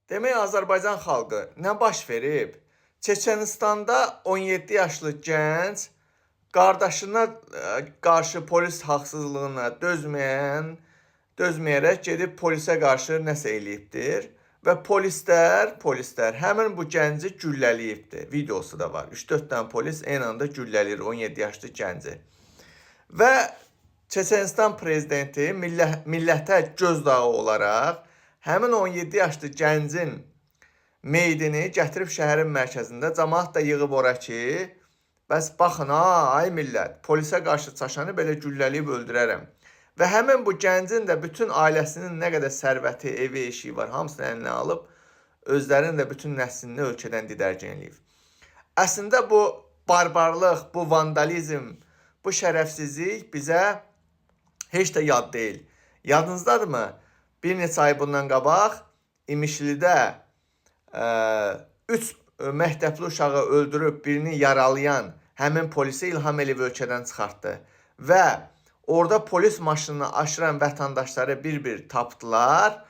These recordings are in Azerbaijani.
Demək Azərbaycan xalqı nə baş verib? Çeçenistanda 17 yaşlı gənc qardaşına qarşı polis haqsızlığına dözməyərək gedib polisə qarşı nəsə eləyibdir və polislər həmin bu gənci güllələyibdir. Videosu da var. 3-4 dənə polis eyni anda güllələyir 17 yaşlı gənci. Və Çeçenistan prezidenti millətə gözdağı olaraq həmin 17 yaşlı gəncin meydini gətirib şəhərin mərkəzində cəmaət də yığıb ora ki, bəs baxın ay millət, polisə qarşı çaşanı belə güllələyib öldürərəm. Və həmin bu gəncin də bütün ailəsinin nə qədər sərvəti, evi, eşiyi var, hamısını əlinə alıb, özlərinin də bütün nəslini ölkədən didərgin eləyib. Əslində bu barbarlıq, bu vandalizm, bu şərəfsizlik bizə heç də yad deyil. Yadınızdadırmı? Bir neçə ay bundan qabaq İmişlidə 3 məktəbli uşağı öldürüb birini yaralayan həmin polisi İlham Əliyev ölkədən çıxartdı. Və orada polis maşınını aşıran vətəndaşları bir-bir tapdılar.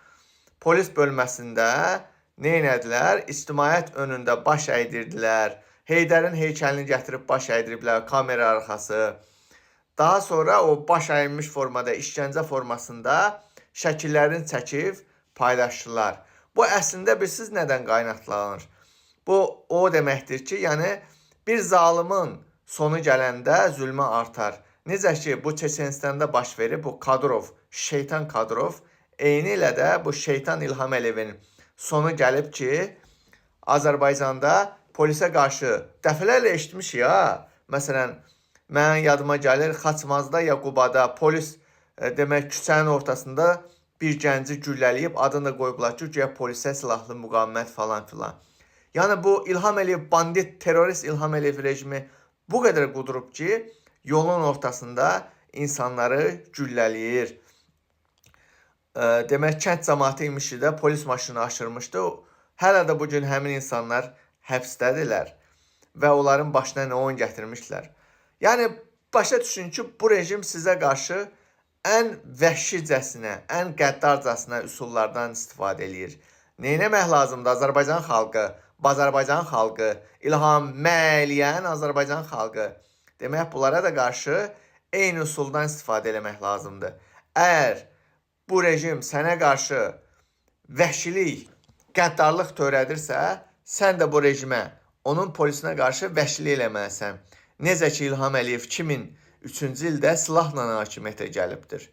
Polis bölməsində neynədilər? İctimaiyyət önündə baş əydirdilər. Heydərin heykəlini gətirib baş əydiriblər, kamera arxası. Daha sonra o baş əyilmiş formada, işgəncə formasında şəkillərini çəkib paylaşdılar. Bu əslində bilirsiniz nədən qaynaqlanır? Bu o deməkdir ki, yəni bir zalimin sonu gələndə zülmə artar. Necə ki bu Çeçenistanda baş verib, bu Kadyrov, şeytan Kadyrov, eyni ilə də bu şeytan İlham Əliyevin sonu gəlib ki, Azərbaycanda polisə qarşı dəfələrlə eşitmişik ya. Məsələn, mənim yadıma gəlir Xaçmazda ya Qubada polis demək küçənin ortasında bir gənci güllələyib adını da qoyublar ki, güya polisə silahlı müqavimət falan filan. Yəni bu İlham Əliyev, bandit, terrorist İlham Əliyev rejimi bu qədər qudurub ki, yolun ortasında insanları güllələyir. Demək kənd cəmaəti İmişlidə polis maşını aşırmışdı. Hələ də bugün həmin insanlar həbsdədirlər və onların başına nə oyun gətirmişlər. Yəni başa düşün ki, bu rejim sizə qarşı ən vəhşicəsinə, ən qəddarcasına üsullardan istifadə edir. Neynəmək lazımdır Azərbaycan xalqı, Azərbaycan xalqı, İlham Məliyən Azərbaycan xalqı. Demək, bunlara da qarşı eyni üsuldan istifadə eləmək lazımdır. Əgər bu rejim sənə qarşı vəhşilik, qəddarlıq törədirsə, sən də bu rejimə, onun polisinə qarşı vəhşilik eləməlisən. Necə ki İlham Əliyev 2003-cü ildə silahla hakimiyyətə gəlibdir.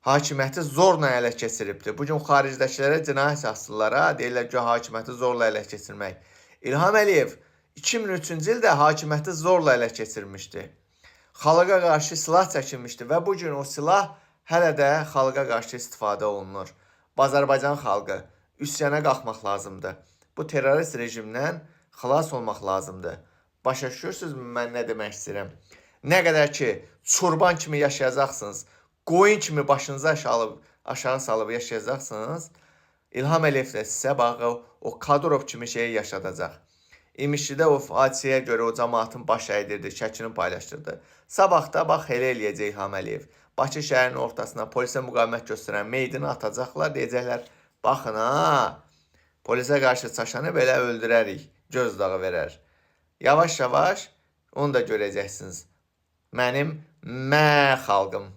Hakimiyyəti zorla ələ keçiribdir. Bugün xaricdəkilərə cinayət şəxslərə deyirlər ki, hakimiyyəti zorla ələ keçirmək. İlham Əliyev 2003-cü ildə hakimiyyəti zorla ələ keçirmişdi. Xalqa qarşı silah çəkilmişdi və bugün o silah hələ də xalqa qarşı istifadə olunur. Azərbaycan xalqı üsyana qalxmaq lazımdır. Bu terrorist rejimdən xilas olmaq lazımdır. Başa düşürsünüzmü mən nə demək istəyirəm? Nə qədər ki, çurban kimi yaşayacaqsınız, qoyun kimi başınızı aşağı salıb yaşayacaqsınız, İlham Əliyev də sizə bax, o Kadyrov kimi şeyi yaşadacaq. İmişlidə o hadisəyə görə o cəmaatın baş əydirdi, şəklini paylaşdırdı. Sabah da bax, elə eləyəcək İlham Əliyev. Bakı şəhərinin ortasına polisə müqavimət göstərən meydini atacaqlar, deyəcəklər, baxın ha, polisə qarşı çaşanı belə öldürərik, gözdağı verər. Yavaş-yavaş onu da görəcəksiniz. Mənim xalqım.